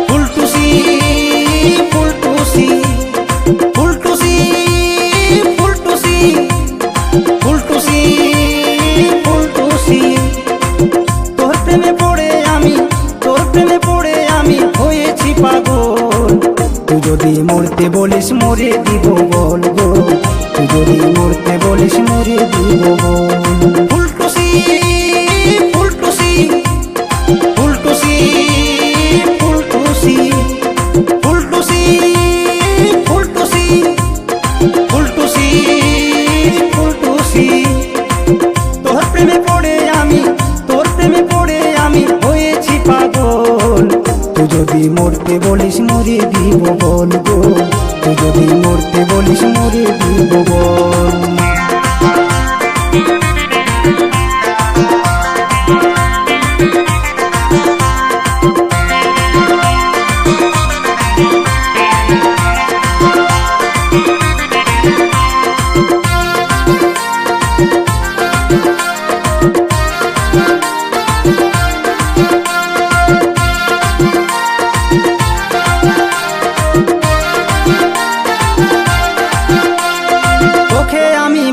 ফুলটুসি ফুলটুসি ফুলটুসি ফুলটুসি ফুলটুসি ফুলটুসি তোর প্রেমে পড়ে আমি হয়েছি পাগল। তুই যদি মরতে বলিস মরে দিব বল গো, তুই যদি মরতে বলিস মরে দিব বল। ফুলটুসি ফুলটুসি ফুলটুসি ফুলটুসি ফুলটুসি ফুলটুসি ফুলটুসি ফুলটুসি তোর প্রেমে পড়ে আমি হয়েছি পাগল। তুই যদি মরতে বলিস মরে দিব বল গো, তুই যদি মরতে বলিস মরে দিব বল।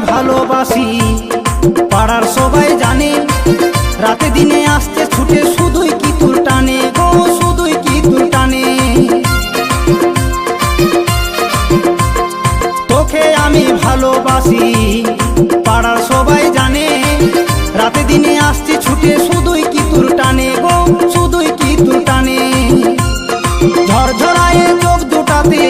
ভালোবাসি পাড়ার সবাই জানে, রাতে দিনে আসতে ছুটে শুধুই কি তোর টানে গো, শুধুই কি তোর টানে। তোকে আমি ভালোবাসি পাড়ার সবাই জানে, রাতে দিনে আসতে ছুটে শুধুই কি তোর টানে গো, শুধুই কি তোর টানে। ঝরঝরায়ে চোখ দুটাতে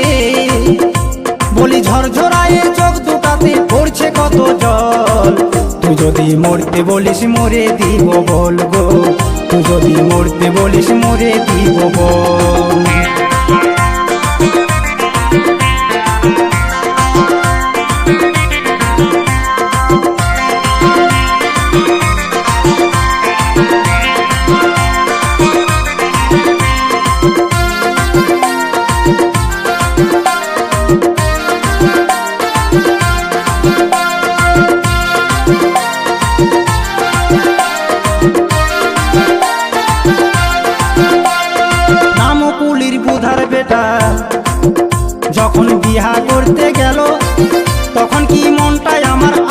বলি, ঝরঝরায়ে চোখ দুটাতে পড়ছে কত জল। তুই যদি মরতে বলিস মরে দিব বল গো, তুই যদি মরতে বলিস মরে দিব বল। বুধার বেটা যখন বিয়া করতে গেল, তখন কি মনটাই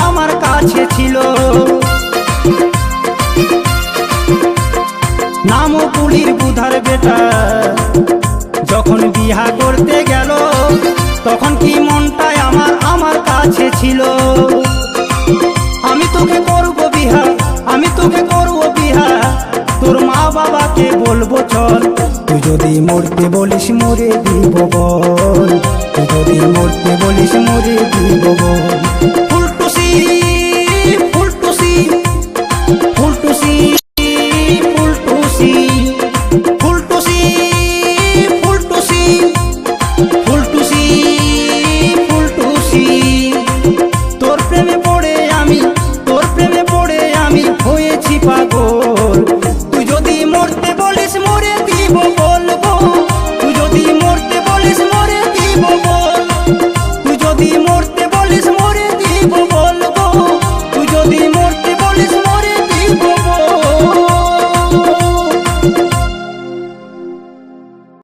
আমার কাছে ছিল। নাম পুলির বুধার বেটা যখন বিয়া করতে গেল, তখন কি মনটাই আমার কাছে ছিল। আমি তোকে করব বিহা, আমি তোকে করব বিহা, তোর মা বাবাকে বলবো চল। তুই যদি মরতে বলিস মরে দিব বল, তুই যদি মরতে বলিস মরে দিব বল।